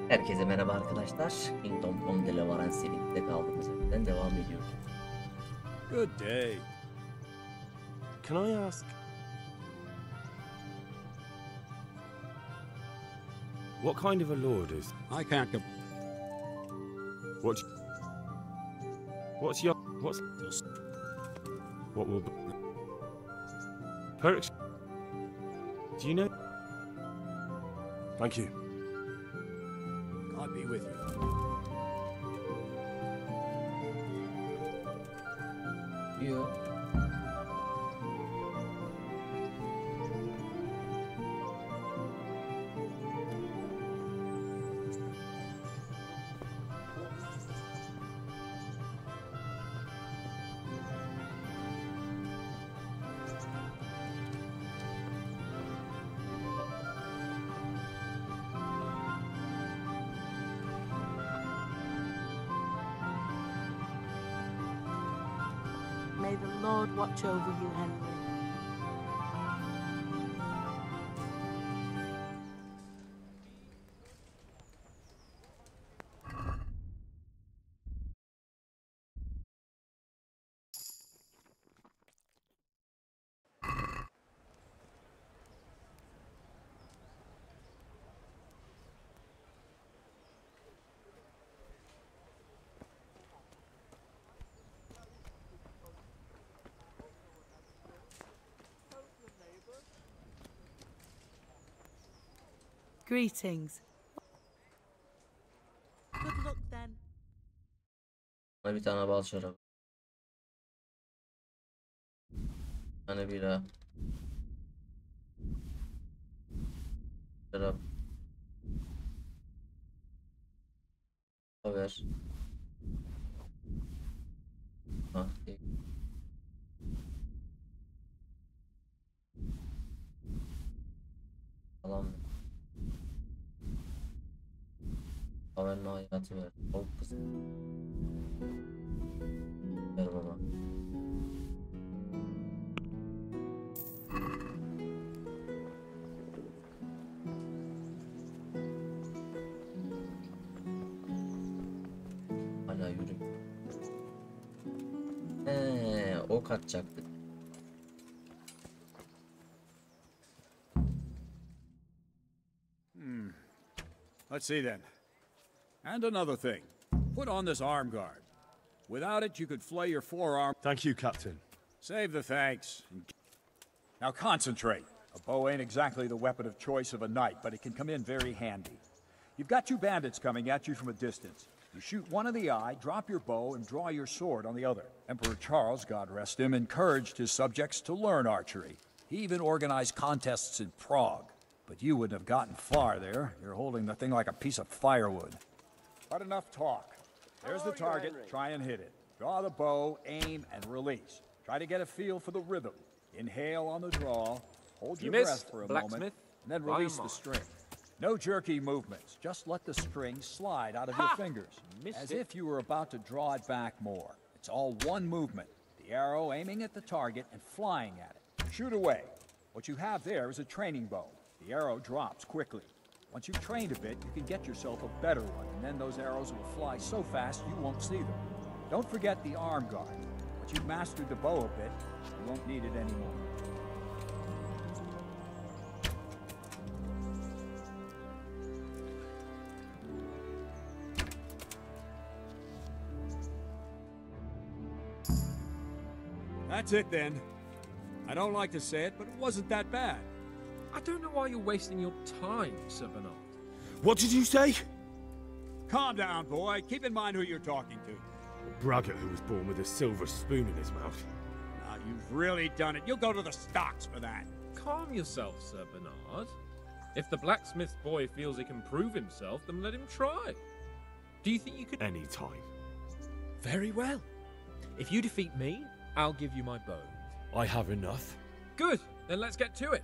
Herkese merhaba arkadaşlar. Kingdom Come Deliverance serisinde kaldığımız yerden devam ediyoruz. Good day. Can I ask? What kind of a lord is? I can't go. What's your what's what will perks? Do you know? Thank you. God be with you. Diyor. May the Lord watch over you, Henry. Greetings. Good luck then. Bana bir tane bal şarabı. Bir tane bira. Şarap. Ver. Ha, iyi. Tamam. Haverin hayatı ver. Tavuk kızı. Ver baba. Hala yürü. Ok atacaktık. Let's see then. And another thing. Put on this arm guard. Without it, you could flay your forearm. Thank you, Captain. Save the thanks. Now concentrate. A bow ain't exactly the weapon of choice of a knight, but it can come in very handy. You've got two bandits coming at you from a distance. You shoot one in the eye, drop your bow, and draw your sword on the other. Emperor Charles, God rest him, encouraged his subjects to learn archery. He even organized contests in Prague. But you wouldn't have gotten far there. You're holding the thing like a piece of firewood. But enough talk. There's the target. Try and hit it. Draw the bow, aim, and release. Try to get a feel for the rhythm. Inhale on the draw. Hold your breath for a moment, and then release the string. No jerky movements. Just let the string slide out of your fingers, as if you were about to draw it back more. It's all one movement. The arrow aiming at the target and flying at it. Shoot away. What you have there is a training bow. The arrow drops quickly. Once you've trained a bit, you can get yourself a better one, and then those arrows will fly so fast you won't see them. Don't forget the arm guard. Once you've mastered the bow a bit, you won't need it anymore. That's it then. I don't like to say it, but it wasn't that bad. I don't know why you're wasting your time, Sir Bernard. What did you say? Calm down, boy. Keep in mind who you're talking to. A braggart who was born with a silver spoon in his mouth. Now, you've really done it. You'll go to the stocks for that. Calm yourself, Sir Bernard. If the blacksmith boy feels he can prove himself, then let him try. Do you think you could... Any time. Very well. If you defeat me, I'll give you my bow. I have enough. Good. Then let's get to it.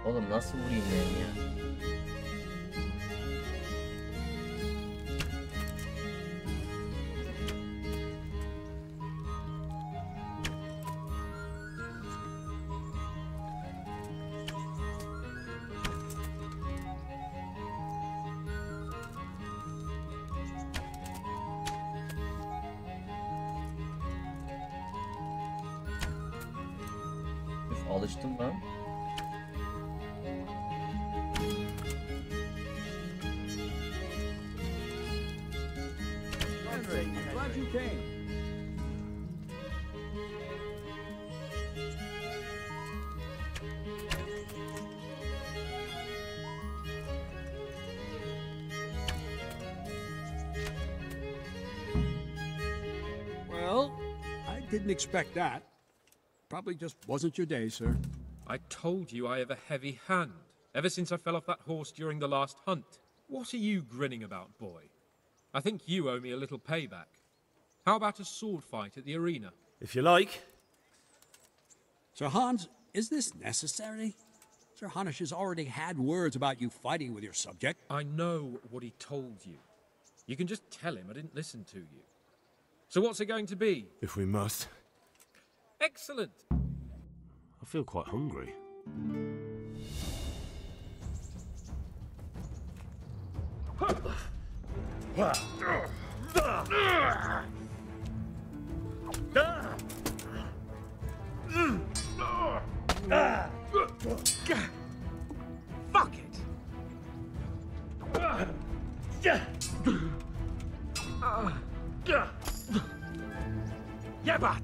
Oğlum nasıl vurayım ben ya? Alıştım lan. Henry, glad you came. Well, I didn't expect that. Probably just wasn't your day, sir. I told you I have a heavy hand, ever since I fell off that horse during the last hunt. What are you grinning about, boy? I think you owe me a little payback. How about a sword fight at the arena? If you like. Sir Hans, is this necessary? Sir Hanush has already had words about you fighting with your subject. I know what he told you. You can just tell him I didn't listen to you. So what's it going to be? If we must. Excellent! I feel quite hungry. Fuck it! Yabat!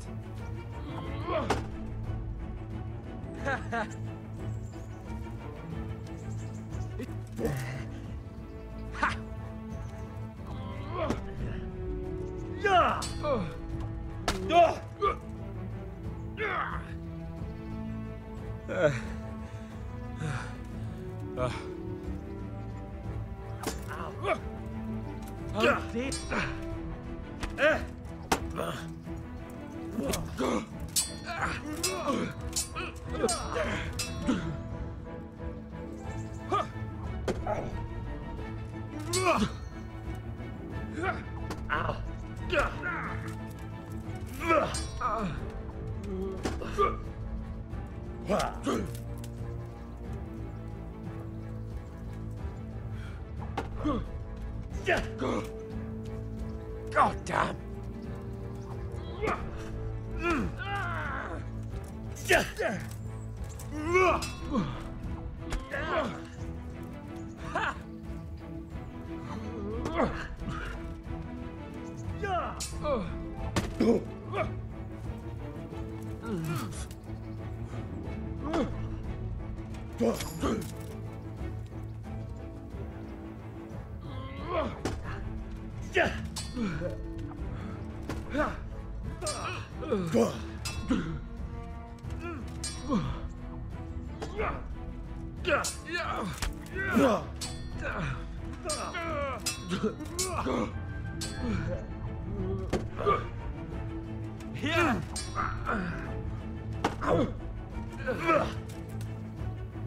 God damn!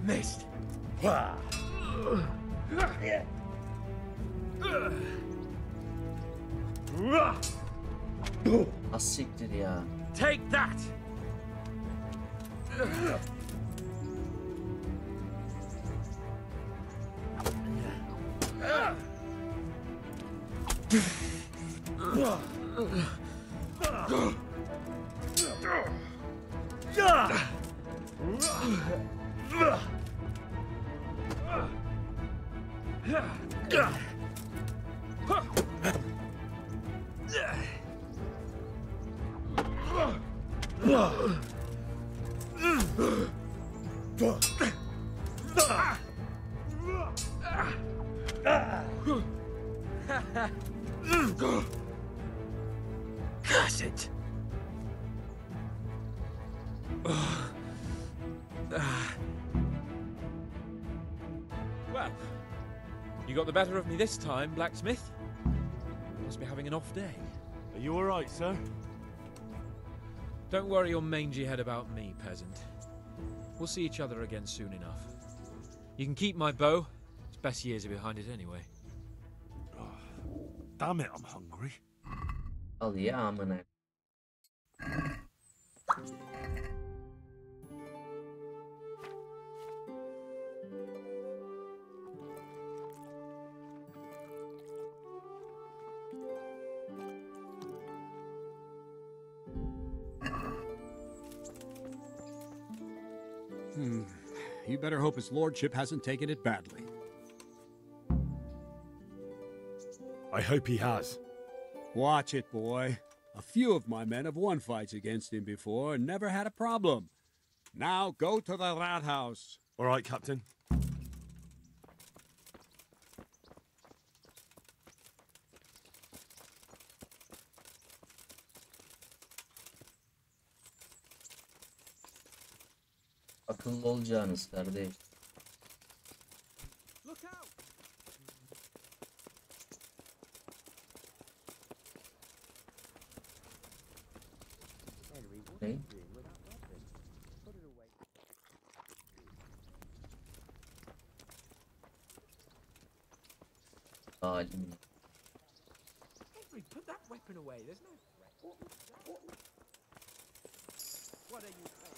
Missed. Az siktir ya. Take that! Curse it! Well, you got the better of me this time, blacksmith. Must be having an off day. Are you alright, sir? Don't worry your mangy head about me, peasant. We'll see each other again soon enough. You can keep my bow. Its best years are behind it anyway. Damn it, I'm hungry. Al ya amına. You better hope his lordship hasn't taken it badly. I hope he has. Watch it, boy. A few of my men have won fights against him before and never had a problem. Now go to the rat house. All right, Captain. Akıllı olacağınız kardeş. Ne? Halim. Henry, put that weapon away. There's no threat. What are you saying?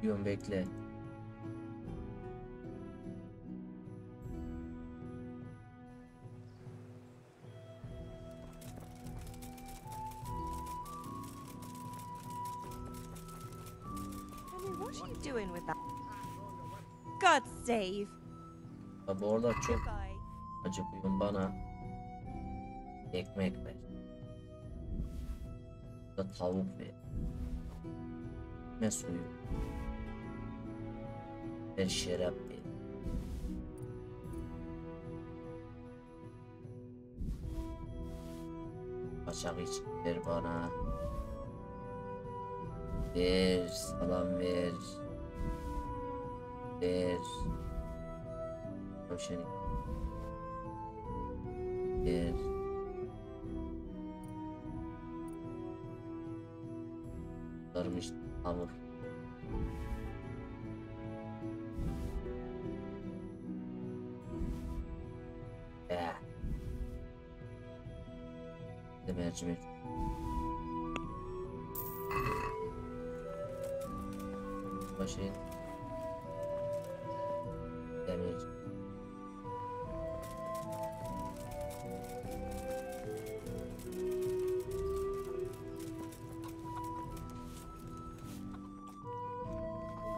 Diyorum bekle. I mean, what are you doing with that? God save. Tabi orada çok Goodbye. acıkıyorum, bana ekmek ver. Da tavuk ver. Ne suyu. Ver şarap ver. Kaçak iç ver bana. Ver, salam ver. Ver. Tavşan ver. Sarmış hamur. De mercimek. Başı. Demir.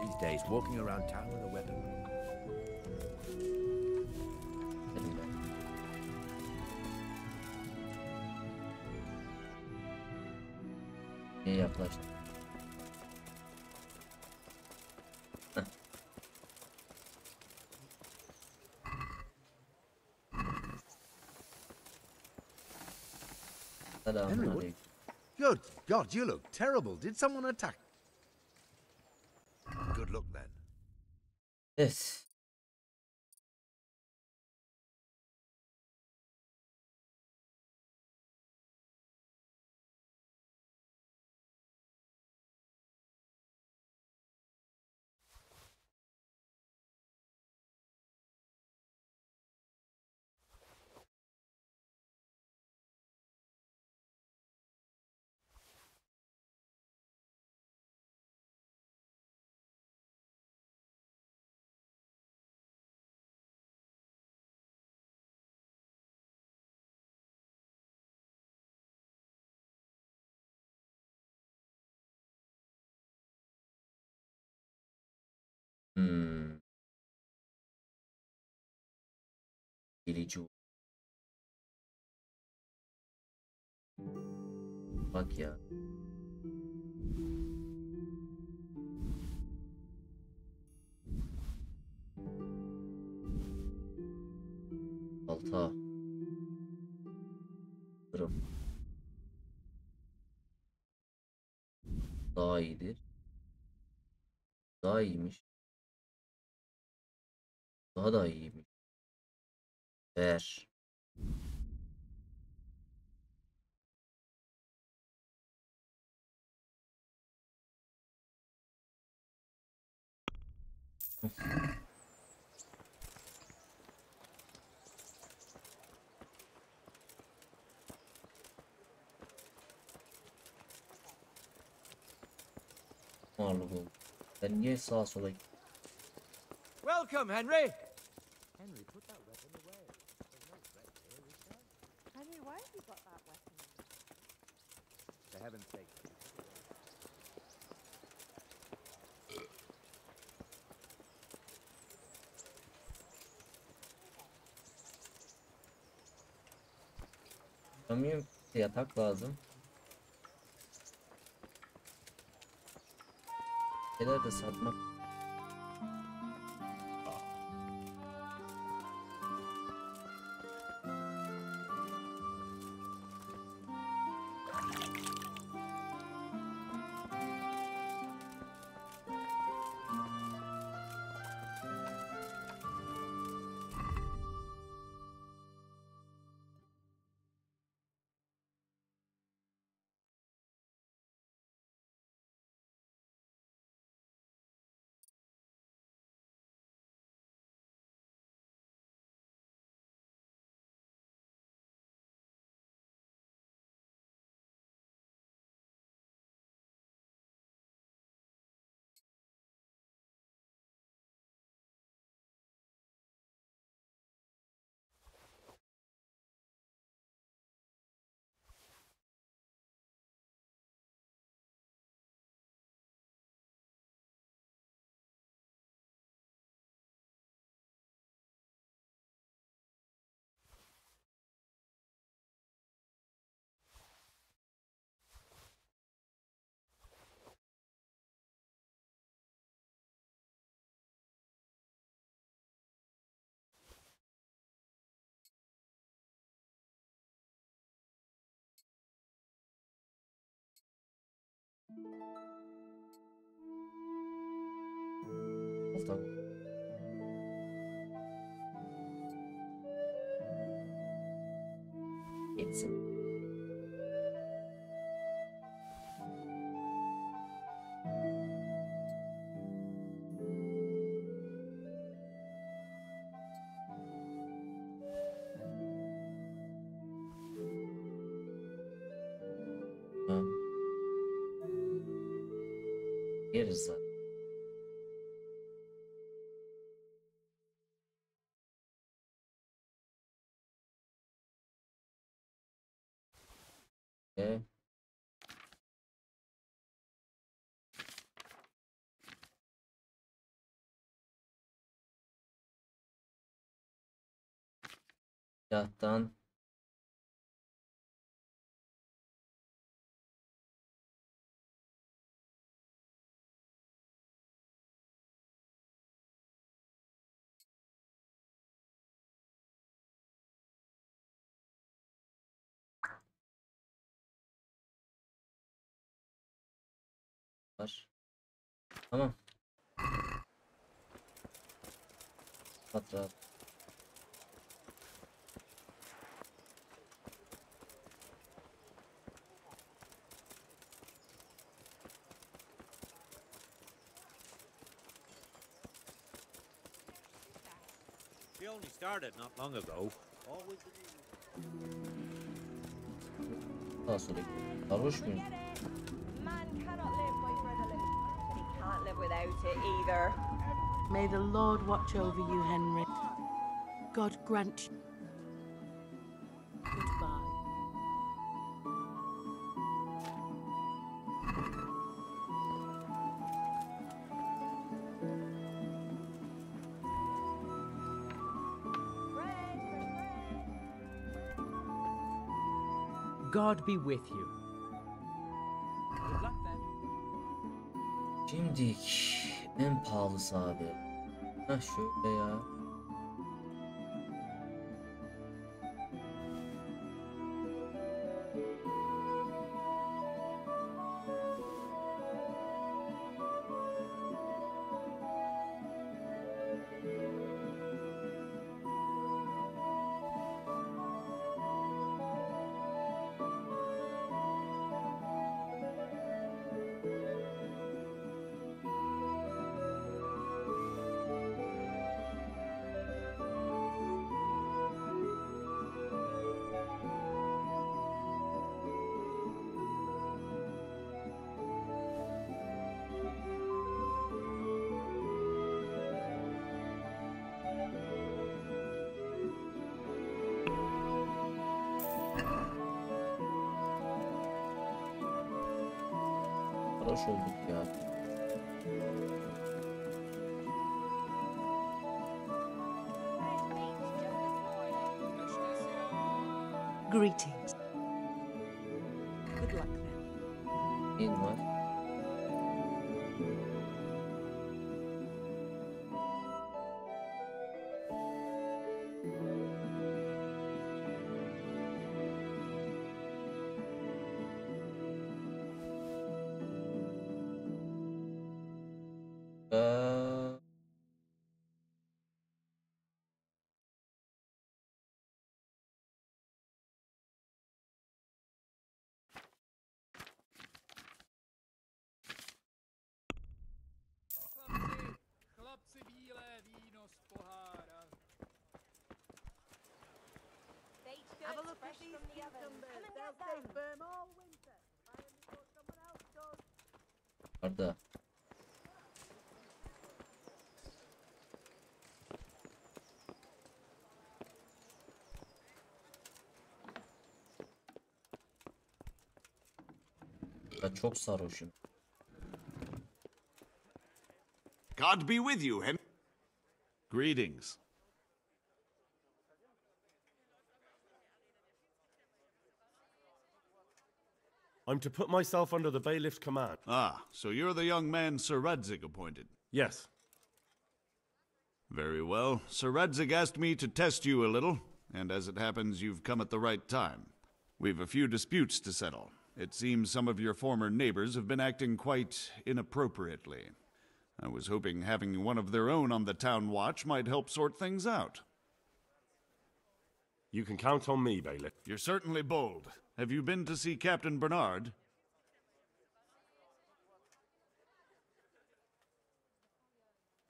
These days, walking around town with a weapon. Dedim ben. İyi yaklaştı. Heh. Selamünaleyküm. Good God, you look terrible. Did someone attack? Good luck then. Evet. Hmm. Bilici. Bak ya. Balta. Kırım. Daha iyidir. Daha iyiymiş. Daha da iyiymiş. Ver. ağırlık oldu. Ben niye sağa sola gittim? Welcome, Henry! Henry, why have you got that weapon? For heaven's sake. Tamam, yatak lazım. Şeyler de satmak. Tamam. Gitsin. Ha. Yeriz zaten. E, Yattan var. Tamam. Rahat rahat. She only started not long ago. Always Sağa sola gidiyor. Sarhoş muyum? Man cannot live by bread alone, but he can't live without it either. May the Lord watch over you, Henry. God grant you. Goodbye. God be with you. good luck then. Şimdi en pahalısı abi. Ha şöyle ya. Sarhoş olduk ya. Greetings. Good luck then. Neyin var? Ee, Chlapci, bílé víno z pohára. Have a look at these cucumbers. They'll stay firm all winter. Someone else does. Arda. Ben çok sarhoşum. God be with you, Henry. Greetings. I'm to put myself under the bailiff's command. Ah, so you're the young man Sir Radzig appointed. Yes. Very well. Sir Radzig asked me to test you a little, and as it happens, you've come at the right time. We've a few disputes to settle. It seems some of your former neighbors have been acting quite inappropriately. I was hoping having one of their own on the town watch might help sort things out. You can count on me, bailiff. You're certainly bold. Have you been to see Captain Bernard?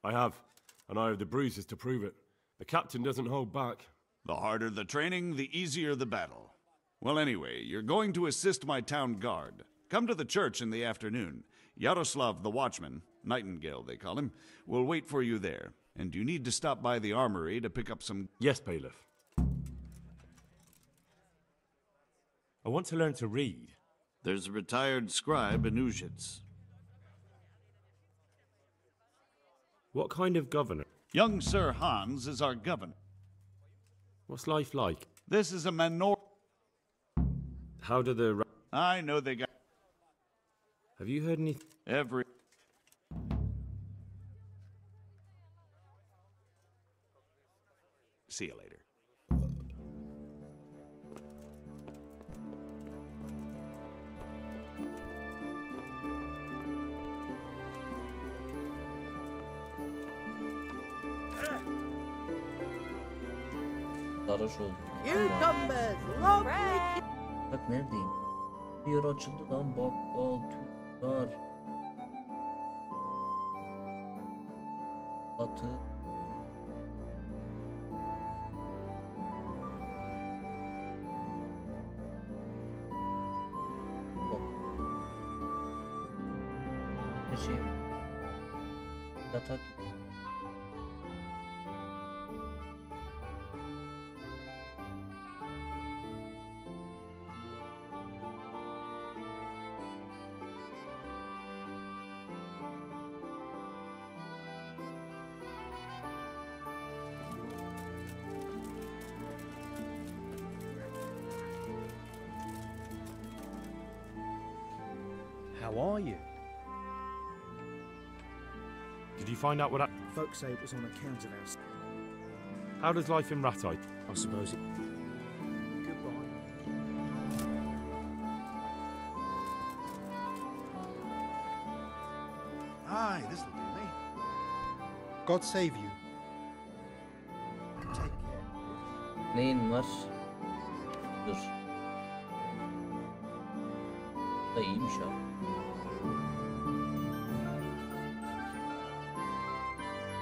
I have, and I have the bruises to prove it. The captain doesn't hold back. The harder the training, the easier the battle. Well, anyway, you're going to assist my town guard. Come to the church in the afternoon. Yaroslav the watchman, Nightingale they call him, will wait for you there. And you need to stop by the armory to pick up some... Yes, bailiff. I want to learn to read. There's a retired scribe in Uzhitz. What kind of governor? Young Sir Hans is our governor. What's life like? This is a manor... How do the... I know they got... Have you heard anything? Every... See you later. Sarhoş olduk. Cucumbers, lovely. Bak neredeyim? Bir yer açıldı lan. Bakkal, tüccar. Atı. Bak. Her şey. Yatak. How are you? Did you find out what... Folks say it was on account of our... How does life in Ratite? I suppose it... Goodbye. Aye, this'll do me. God save you. Take care. Neyin var? Dur. Bu da iyiymiş ha.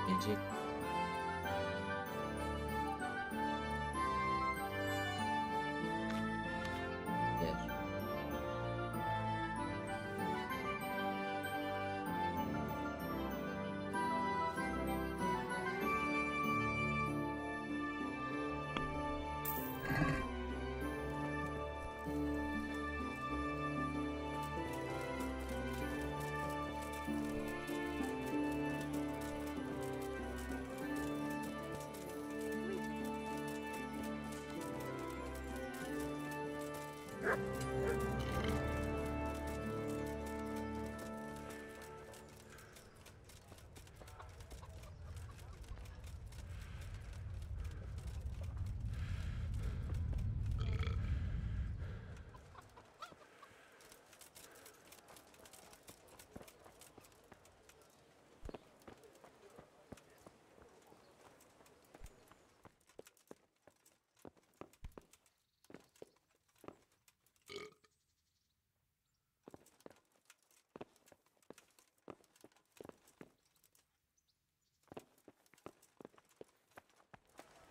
Gelecek. Yer.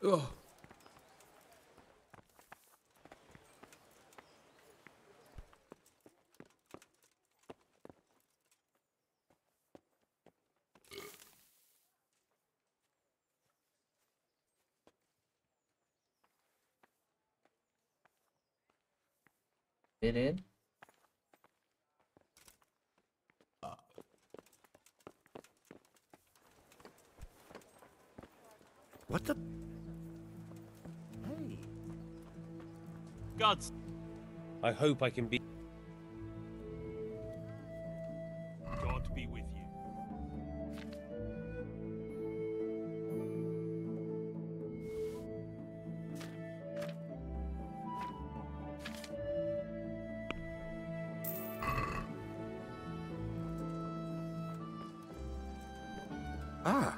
Ugh. Verin. What the? Hey. Gods. I hope I can be. God be with you. Ah.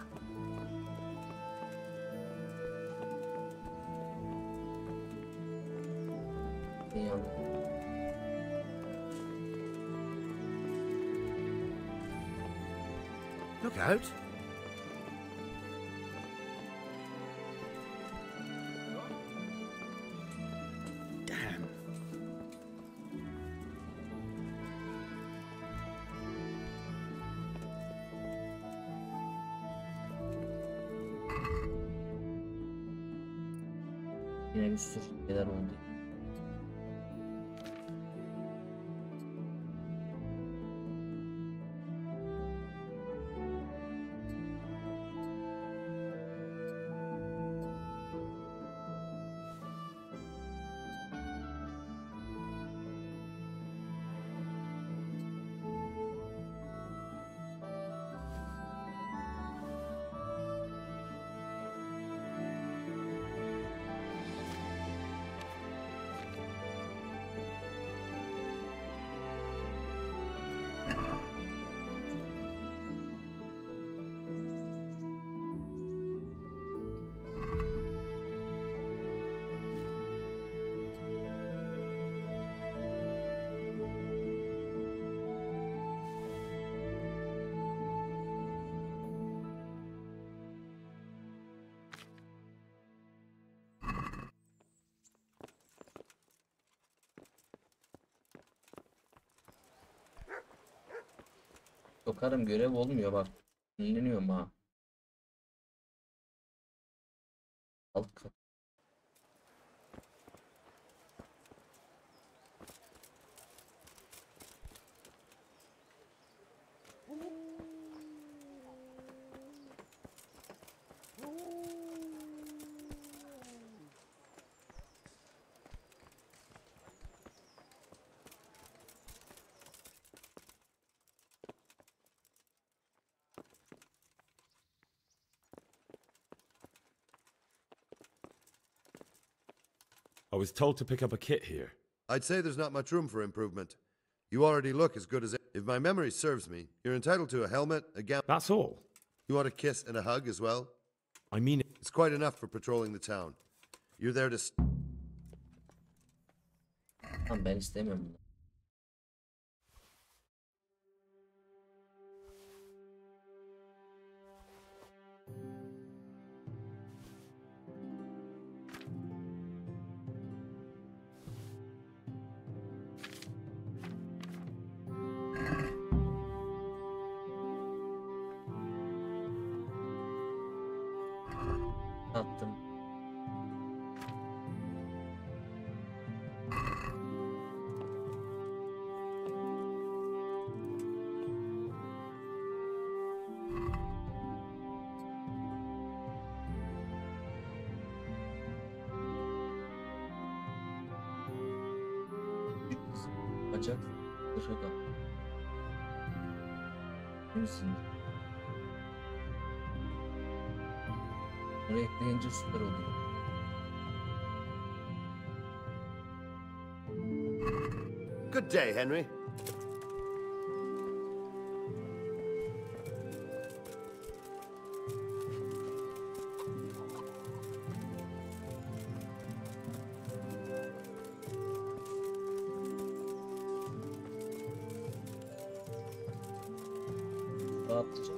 Leon. Look out. Damn. Yine bir sürü şeyler oldu. Sokarım görev olmuyor bak. Dinleniyorum ha. Alt kat. I was told to pick up a kit here. I'd say there's not much room for improvement. You already look as good as... If my memory serves me, you're entitled to a helmet, a gown... That's all. You want a kiss and a hug as well? I mean... It's quite enough for patrolling the town. You're there to... Tamam ben istemiyorum bunu. Attım. Bacak. Şaka. Kimsin? Bunu ekleyince süper oluyor. Good day, Henry. Rahatlayacak.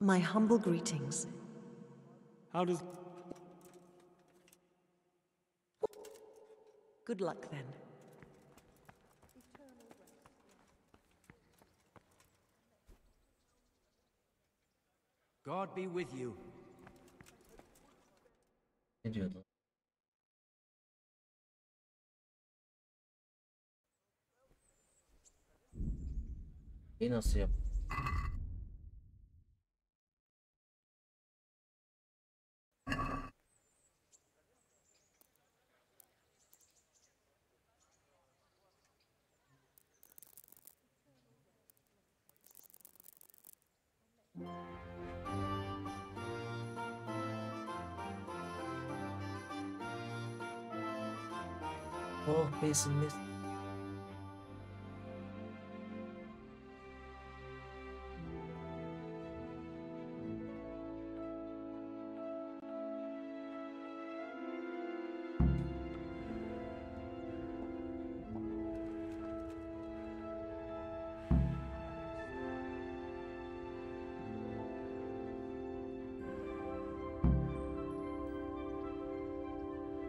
My humble greetings. How does... Good luck then. God be with you. Ne diyordu? Nasıl yap? Oh, besinimiz.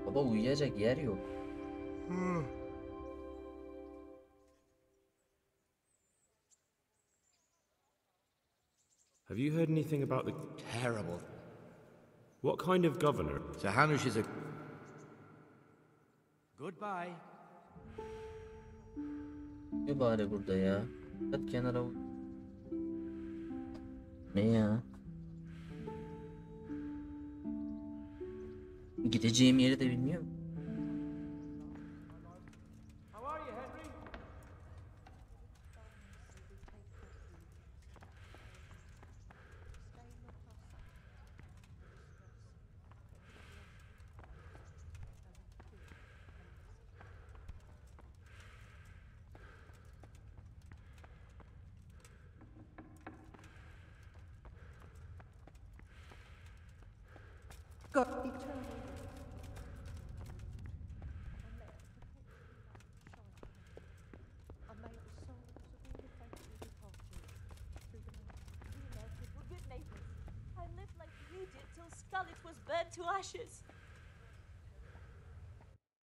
Baba uyuyacak yer yok. Have you heard anything about the... Terrible. What kind of governor? Sir Hanush is a... Goodbye. Ne bari burada ya? Hadi kenara. Ne ya? Gideceğim yeri de bilmiyorum. God eternal. To ashes.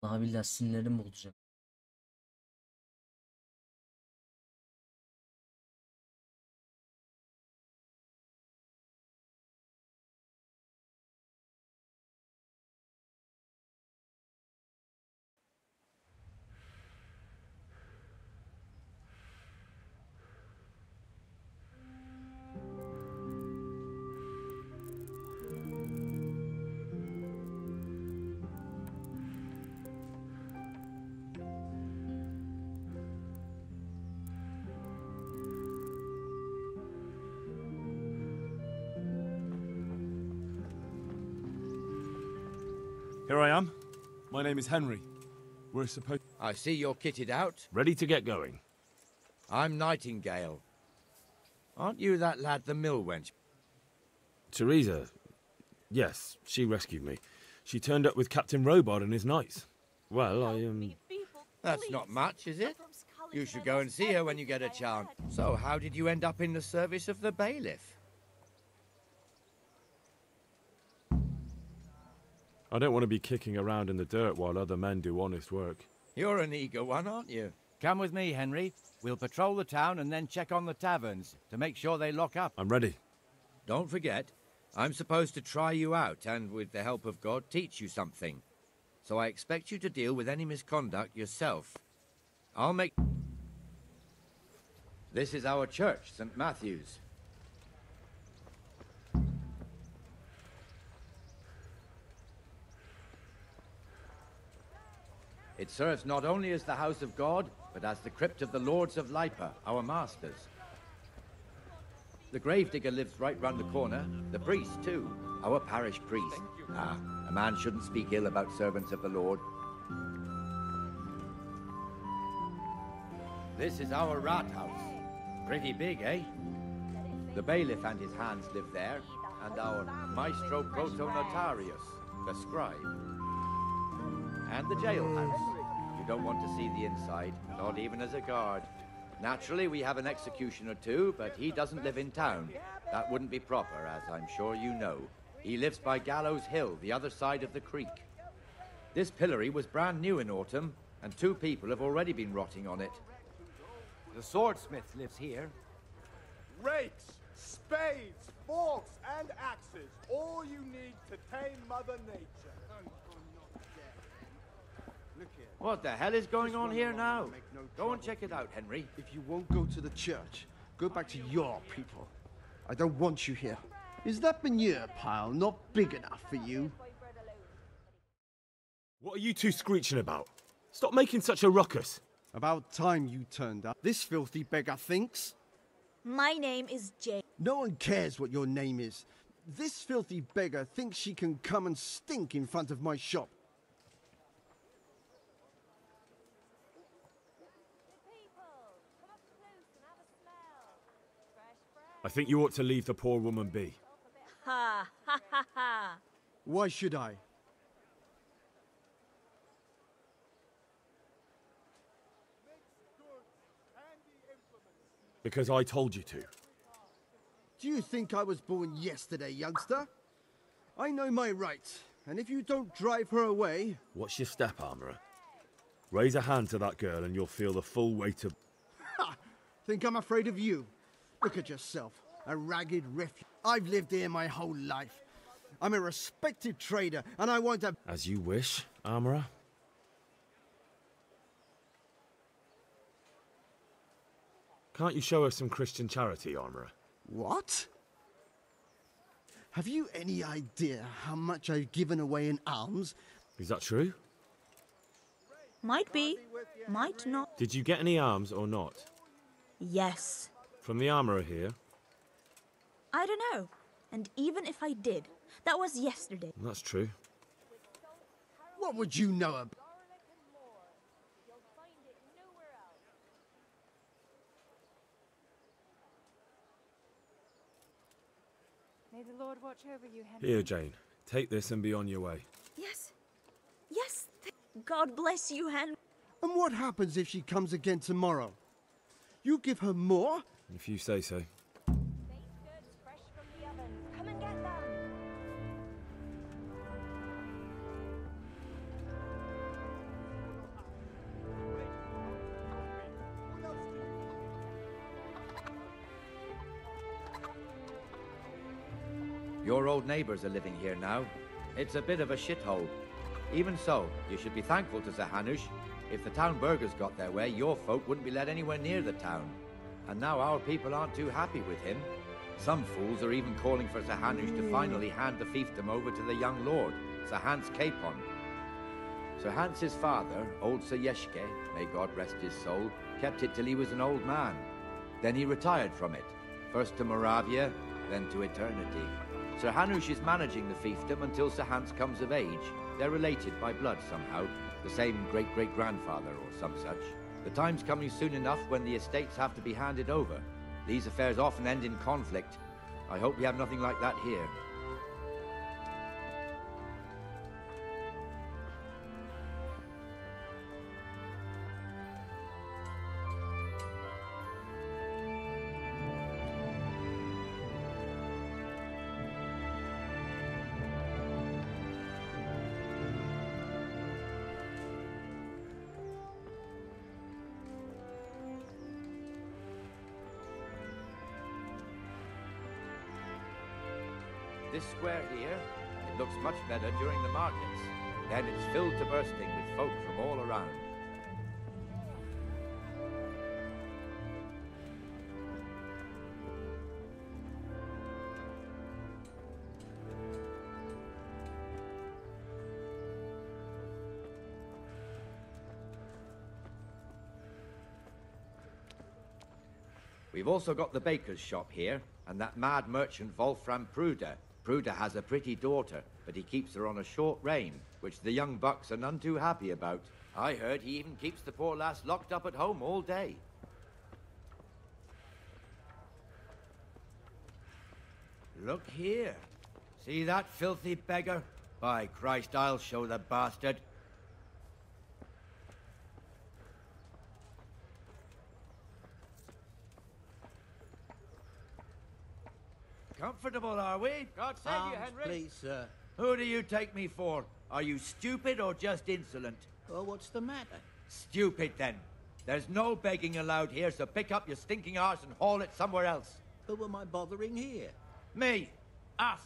Daha billahi sinirlerim bozulacak. Here I am. My name is Henry. We're supposed... I see you're kitted out. Ready to get going. I'm Nightingale. Aren't you that lad, the mill wench? Teresa. Yes, she rescued me. She turned up with Captain Robard and his knights. Well, That's not much, is it? You should go and see her when you get a chance. So, how did you end up in the service of the bailiff? I don't want to be kicking around in the dirt while other men do honest work. You're an eager one, aren't you? Come with me, Henry. We'll patrol the town and then check on the taverns to make sure they lock up. I'm ready. Don't forget, I'm supposed to try you out and, with the help of God, teach you something. So I expect you to deal with any misconduct yourself. I'll make... This is our church, St. Matthew's. It serves not only as the house of God, but as the crypt of the Lords of Lipa, our masters. The gravedigger lives right round the corner, the priest too, our parish priest. Ah, A man shouldn't speak ill about servants of the Lord. This is our rat house. Pretty big, eh? The bailiff and his hands live there, and our maestro protonotarius, the scribe. And the jailhouse. You don't want to see the inside, not even as a guard. Naturally, we have an executioner too, but he doesn't live in town. That wouldn't be proper, as I'm sure you know. He lives by Gallows Hill, the other side of the creek. This pillory was brand new in autumn, and 2 people have already been rotting on it. The swordsmith lives here. Rakes, spades, forks, and axes. All you need to tame Mother Nature. What the hell is going on here now? Go and check it out, Henry. If you won't go to the church, go back to your people. I don't want you here. Is that manure pile not big enough for you? What are you two screeching about? Stop making such a ruckus. About time you turned up. This filthy beggar thinks. My name is Jane. No one cares what your name is. This filthy beggar thinks she can come and stink in front of my shop. I think you ought to leave the poor woman be. Ha ha ha ha. Why should I? Because I told you to. Do you think I was born yesterday, youngster? I know my rights, and if you don't drive her away... What's your step, Armourer? Raise a hand to that girl and you'll feel the full weight of... Ha! Think I'm afraid of you? Look at yourself, a ragged refugee. I've lived here my whole life. I'm a respected trader, and I want to... As you wish, Armourer. Can't you show us some Christian charity, Armourer? What? Have you any idea how much I've given away in alms? Is that true? Might be, might not. Did you get any alms or not? Yes. From the Armourer here? I don't know. And even if I did, that was yesterday. That's true. What would you know about? May the Lord watch over you, Henry. Here, Jane. Take this and be on your way. Yes. Yes. God bless you, Henry. And what happens if she comes again tomorrow? You give her more? If you say so. Come and get them. Your old neighbours are living here now. It's a bit of a shithole. Even so, you should be thankful to Sir Hanush. If the town burghers got their way, your folk wouldn't be let anywhere near the town. And now our people aren't too happy with him. Some fools are even calling for Sir Hanush to finally hand the fiefdom over to the young lord, Sir Hans Capon. Sir Hans's father, old Sir Yeshke, may God rest his soul, kept it till he was an old man. Then he retired from it, first to Moravia, then to eternity. Sir Hanush is managing the fiefdom until Sir Hans comes of age. They're related by blood somehow, the same great-great-grandfather or some such. The time's coming soon enough when the estates have to be handed over. These affairs often end in conflict. I hope we have nothing like that here. This square here, it looks much better during the markets. Then it's filled to bursting with folk from all around. We've also got the baker's shop here, and that mad merchant Wolfram Pruder. Pruder has a pretty daughter, but he keeps her on a short rein, which the young bucks are none too happy about. I heard he even keeps the poor lass locked up at home all day. Look here. See that filthy beggar? By Christ, I'll show the bastard. Comfortable, are we? God save you, Henry. Please, sir. Who do you take me for? Are you stupid or just insolent? Well, what's the matter? Stupid, then. There's no begging allowed here, so pick up your stinking arse and haul it somewhere else. Who am I bothering here? Me. Us.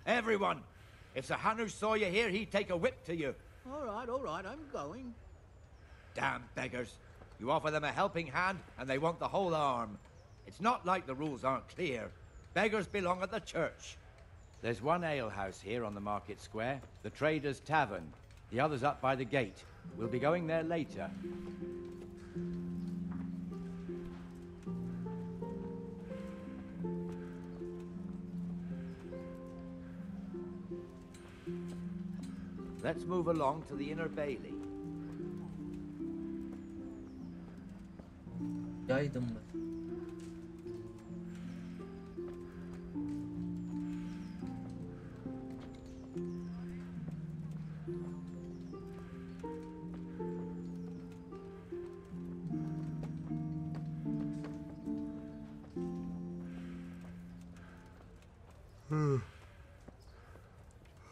Everyone. If Sir Hanush saw you here, he'd take a whip to you. All right, I'm going. Damn beggars. You offer them a helping hand, and they want the whole arm. It's not like the rules aren't clear. Beggars belong at the church. There's one alehouse here on the market square, the Trader's Tavern. The other's up by the gate. We'll be going there later. Let's move along to the Inner Bailey. Yaydım mı?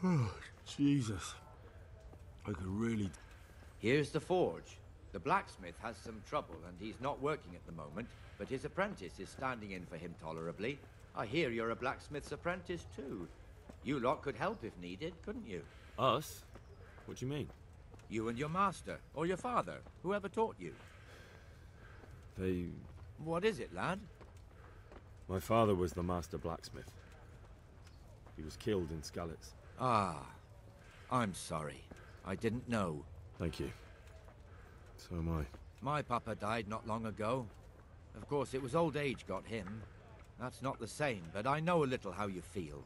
Oh, Jesus. I could really... Here's the forge. The blacksmith has some trouble, and he's not working at the moment, but his apprentice is standing in for him tolerably. I hear you're a blacksmith's apprentice, too. You lot could help if needed, couldn't you? Us? What do you mean? You and your master, or your father, whoever taught you. They... What is it, lad? My father was the master blacksmith. He was killed in Skalitz. Ah, I'm sorry. I didn't know. Thank you. So am I. My papa died not long ago. Of course, it was old age got him. That's not the same, but I know a little how you feel.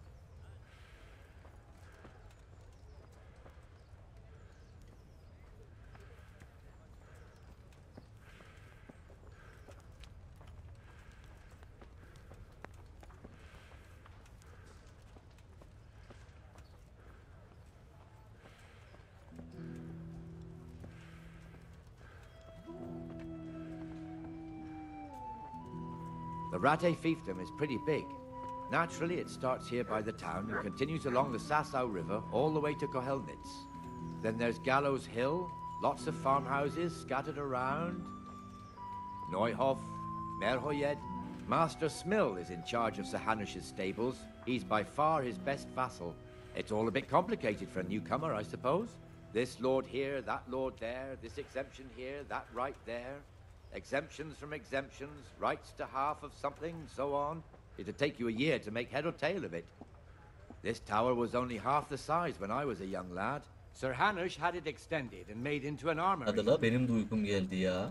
The Rattay fiefdom is pretty big. Naturally, it starts here by the town and continues along the Sasau River all the way to Kohelnitz. Then there's Gallows Hill, lots of farmhouses scattered around. Neuhof, Merhoyed. Master Smill is in charge of Sir Hanush's stables. He's by far his best vassal. It's all a bit complicated for a newcomer, I suppose. This lord here, that lord there, this exemption here, that right there. Exemptions from exemptions, rights to half of something, so on. It'd take you a year to make head or tail of it. This tower was only half the size when I was a young lad. Sir Hanush had it extended and made into an armory. Hadi la benim de uykum geldi ya.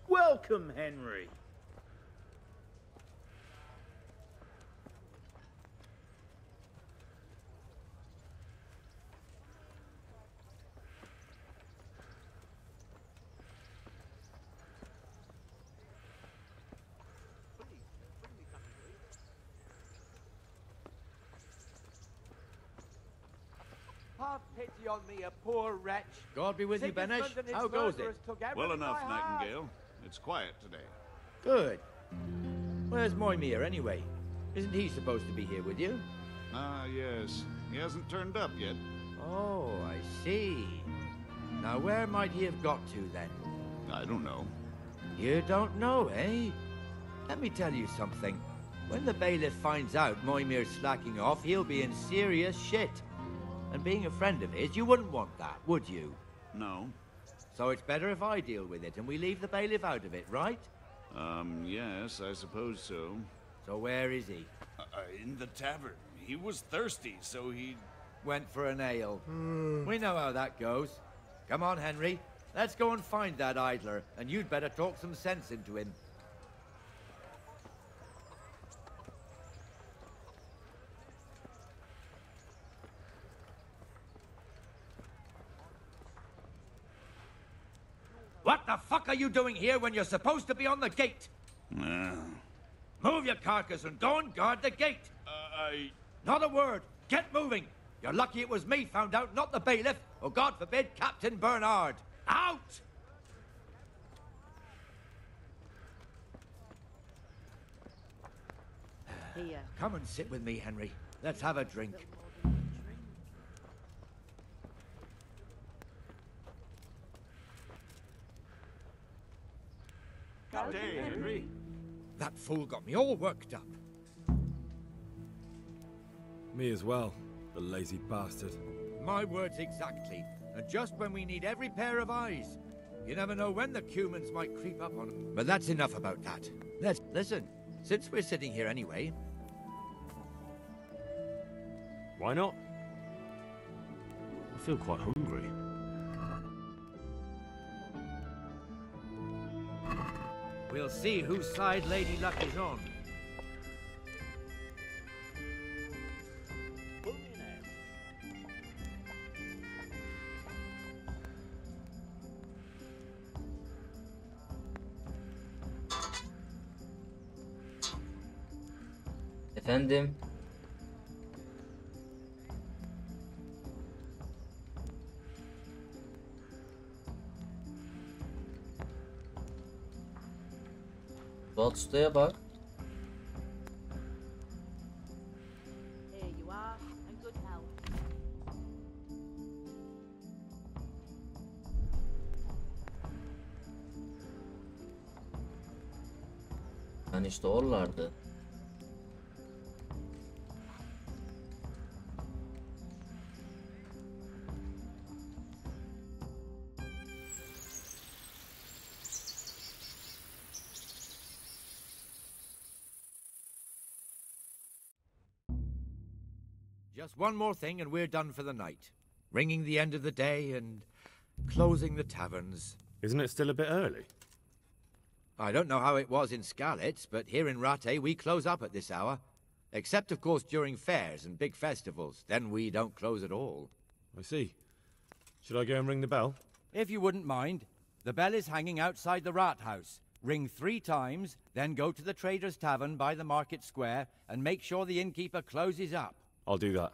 Welcome, Henry. Have pity on me, a poor wretch. God be with you, Benesh. Sigismund and his How goes it? murderers took Well everything enough, I have. Nightingale. It's quiet today. Good. Where's Moimir, anyway? Isn't he supposed to be here with you? Ah, yes. He hasn't turned up yet. Oh, I see. Now, where might he have got to, then? I don't know. You don't know, eh? Let me tell you something. When the bailiff finds out Moimir's slacking off, he'll be in serious shit. And being a friend of his, you wouldn't want that, would you? No. So it's better if I deal with it and we leave the bailiff out of it, right? Yes, I suppose so. So where is he? In the tavern. He was thirsty, so he... went for an ale. We know how that goes. Come on, Henry. Let's go and find that idler, and you'd better talk some sense into him. What the fuck are you doing here when you're supposed to be on the gate? Move your carcass and go and guard the gate. Not a word. Get moving. You're lucky it was me found out, not the bailiff, or God forbid, Captain Bernard. Out! Here. Come and sit with me, Henry. Let's have a drink. Captain Henry. That fool got me all worked up. Me as well, the lazy bastard. My words exactly. And just when we need every pair of eyes. You never know when the Cumans might creep up on them. But that's enough about that. Let's listen. Since we're sitting here anyway. Why not? I feel quite hungry. We'll see whose side Lady Luck is on. Efendim? Fuat Usta'ya bak. Here you are, and good health. Yani işte oralardı. Just one more thing and we're done for the night. Ringing the end of the day and closing the taverns. Isn't it still a bit early? I don't know how it was in Skalitz, but here in Rattay we close up at this hour. Except, of course, during fairs and big festivals. Then we don't close at all. I see. Should I go and ring the bell? If you wouldn't mind. The bell is hanging outside the Rathaus. Ring 3 times, then go to the Trader's Tavern by the Market Square and make sure the innkeeper closes up. I'll do that.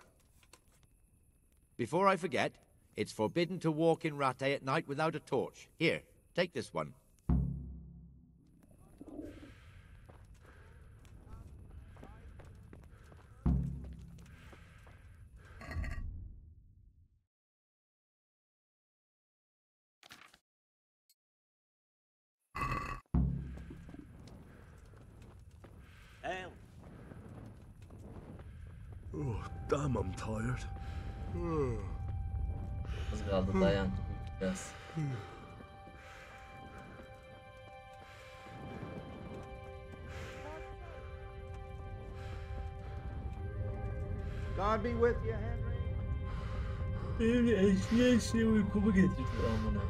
Before I forget, it's forbidden to walk in Rattay at night without a torch. Here, take this one. Oh, damn, I'm tired. Az kaldı, dayan. Biraz. God be with you, Henry. Benim eşliğe uykumu getirdi amına.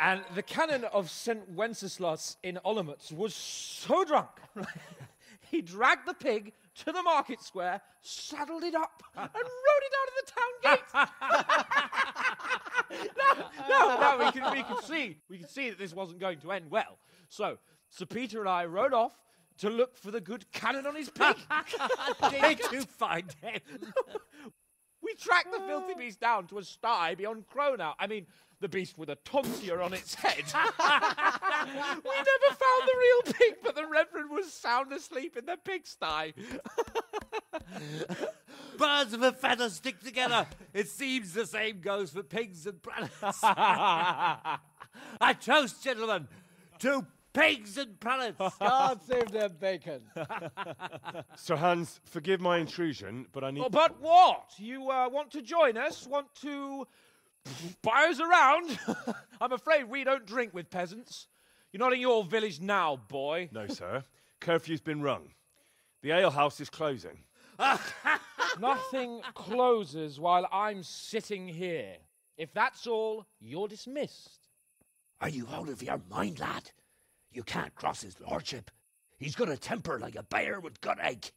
And the canon of St. Wenceslas in Olomouc was so drunk, he dragged the pig to the market square, saddled it up, and rode it out of the town gate. No, we could see that this wasn't going to end well. So Sir Peter and I rode off to look for the good cannon on his pig. Did you find him? We tracked the filthy beast down to a sty beyond Cronau. I mean, the beast with a tonsure on its head. We never found the real pig, but the Reverend was sound asleep in the pigsty. Birds of a feather stick together. It seems the same goes for pigs and planets. I toast, gentlemen, to pigs and planets. God save their bacon. Sir Hans, forgive my intrusion, but I need... Oh, but what? You want to join us? Want to buy us around? I'm afraid we don't drink with peasants. You're not in your village now, boy. No, sir. Curfew's been rung. The alehouse is closing. Nothing closes while I'm sitting here. If that's all, you're dismissed. Are you out of your mind, lad? You can't cross his lordship. He's got a temper like a bear with gut ache.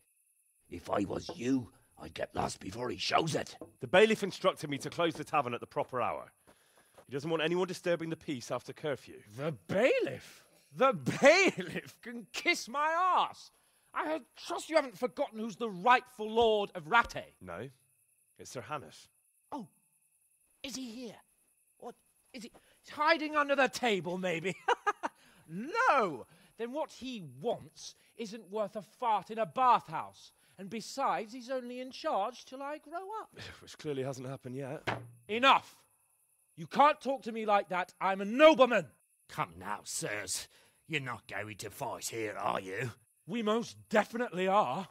If I was you, I'd get lost before he shows it. The bailiff instructed me to close the tavern at the proper hour. He doesn't want anyone disturbing the peace after curfew. The bailiff? The bailiff can kiss my arse. I trust you haven't forgotten who's the rightful lord of Rattay. No, it's Sir Hanush. Oh, is he here? What, is he? He's hiding under the table, maybe? No! Then what he wants isn't worth a fart in a bathhouse. And besides, he's only in charge till I grow up. Which clearly hasn't happened yet. Enough! You can't talk to me like that. I'm a nobleman. Come now, sirs. You're not going to fight here, are you? We most definitely are.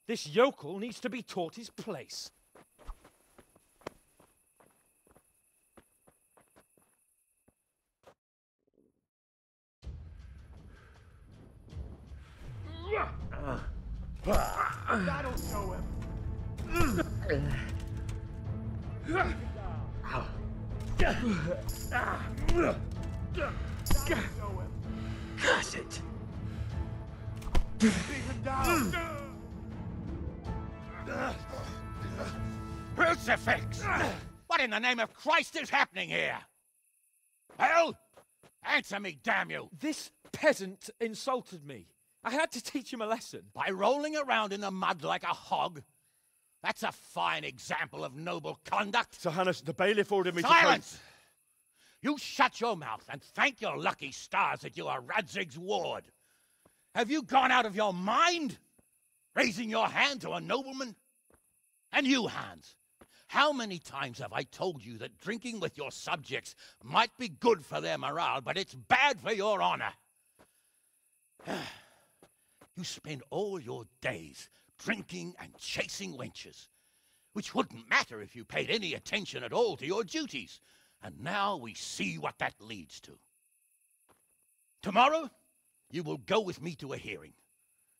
This yokel needs to be taught his place. That'll show him. Curse it! Beat him down. Crucifix! What in the name of Christ is happening here? Well, answer me, damn you! This peasant insulted me. I had to teach him a lesson. By rolling around in the mud like a hog? That's a fine example of noble conduct. Sir Hanush, the bailiff ordered me Silence! You shut your mouth and thank your lucky stars that you are Radzig's ward. Have you gone out of your mind? Raising your hand to a nobleman? And you, Hans, how many times have I told you that drinking with your subjects might be good for their morale, but it's bad for your honor? You spend all your days drinking and chasing wenches, which wouldn't matter if you paid any attention at all to your duties. And now we see what that leads to. Tomorrow, you will go with me to a hearing.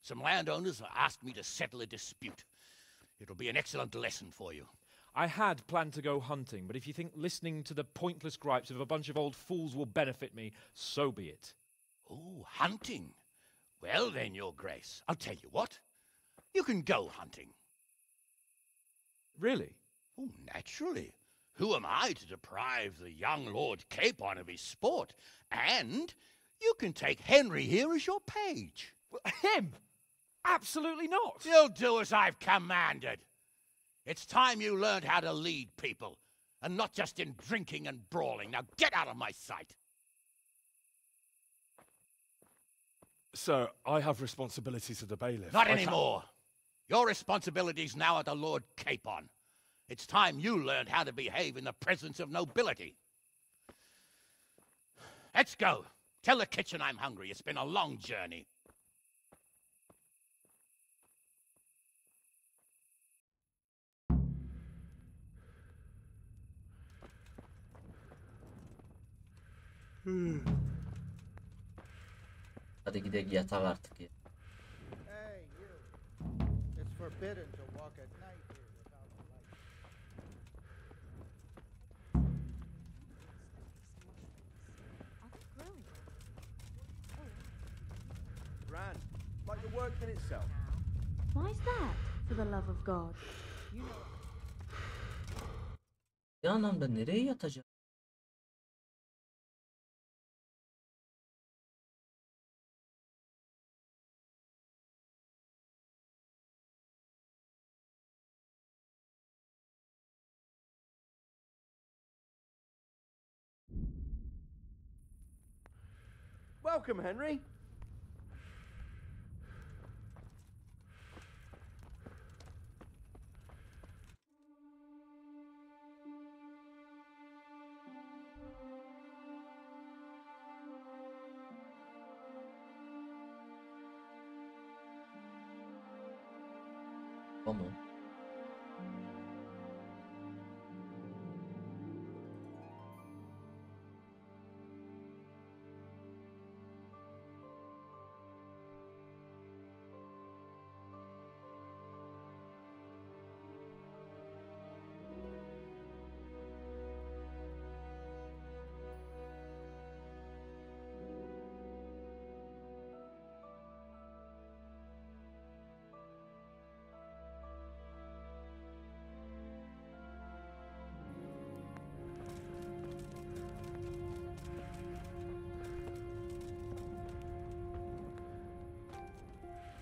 Some landowners have asked me to settle a dispute. It'll be an excellent lesson for you. I had planned to go hunting, but if you think listening to the pointless gripes of a bunch of old fools will benefit me, so be it. Oh, hunting. Well then, Your Grace, I'll tell you what. You can go hunting. Really? Oh, naturally. Who am I to deprive the young Lord Capon of his sport? And you can take Henry here as your page. Him? Absolutely not. You'll do as I've commanded. It's time you learned how to lead people, and not just in drinking and brawling. Now get out of my sight. Sir, I have responsibilities to the bailiff. Not anymore. Your responsibilities now are the Lord Capon. It's time you learned how to behave in the presence of nobility. Let's go. Tell the kitchen I'm hungry. It's been a long journey. Hadi gidelim yatak artık ya. Hey, you. It's forbidden to walk at night here without a light. Grand, like the workman itself. Why's that, for the love of God? Bir anlamda nereye yatacak? Welcome, Henry. Tamam.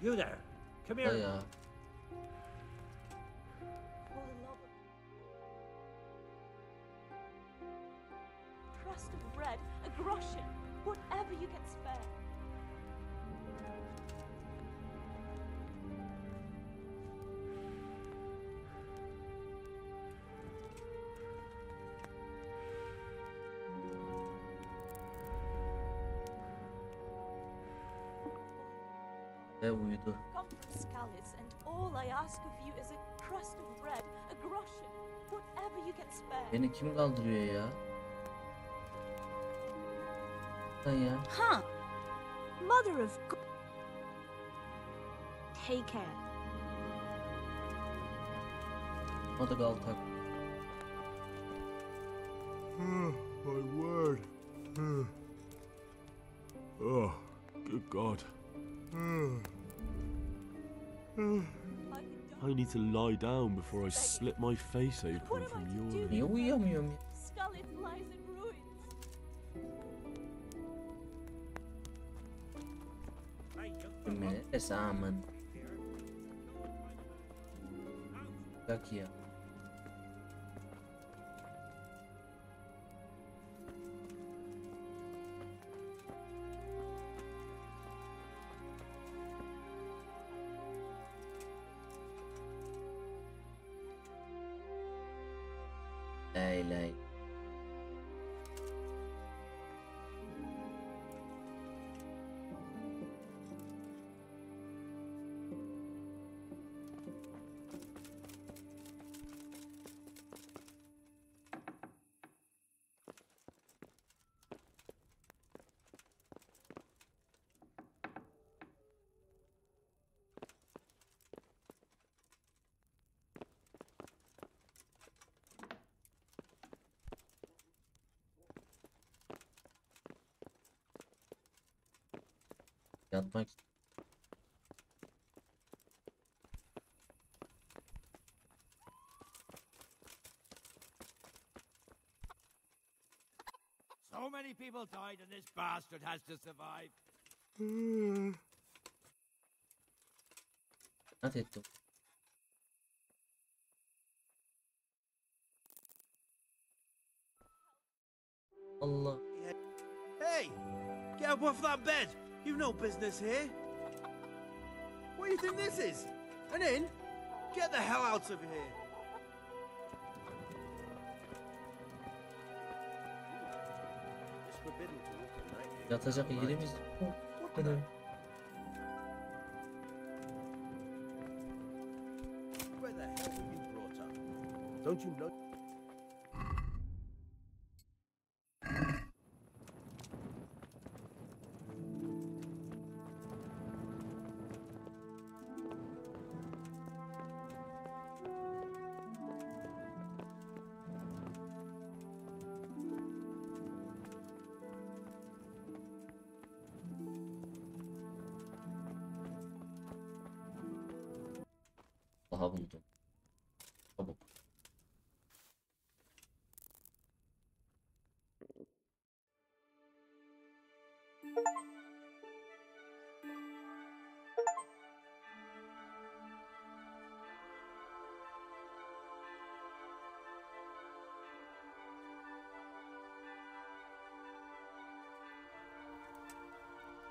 You there. Come here. Bayağı. Crust of bread, a groschen, whatever you can spare. Ve uyudu. Come from Scallis, and all I ask of you is a crust of bread, a groschen, whatever you can spare. Beni kim kaldırıyor ya? Lan ya. Huh? Mother of God. Take care. O da kalkak. My word. Oh, good God. I need to lie down before I split my face open from yawning. Niye uyuyamıyorum ya? Scallis lies in ruins. Neresi aman? Bak ya. Lay lay. Yatmak. So many people died and this bastard has to survive. Not ettim. Allah. Hey! Get up off that bed! You've no business here! What do you think this is? An inn? Get the hell out of here! It's forbidden to walk at night here. Yatacak yerimiz yok. Ne demek? Where the hell were you brought up? Don't you know? daha buldum. Çabuk.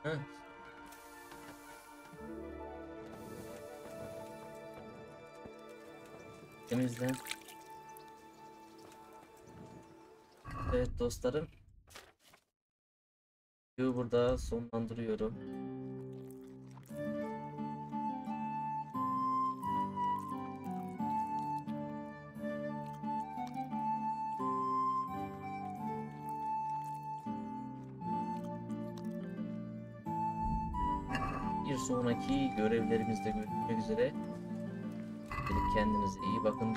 Evet. Temizle. Evet dostlarım. Videoyu burada sonlandırıyorum. Bir sonraki görevlerimizde görüşmek üzere. Kendinize iyi bakın.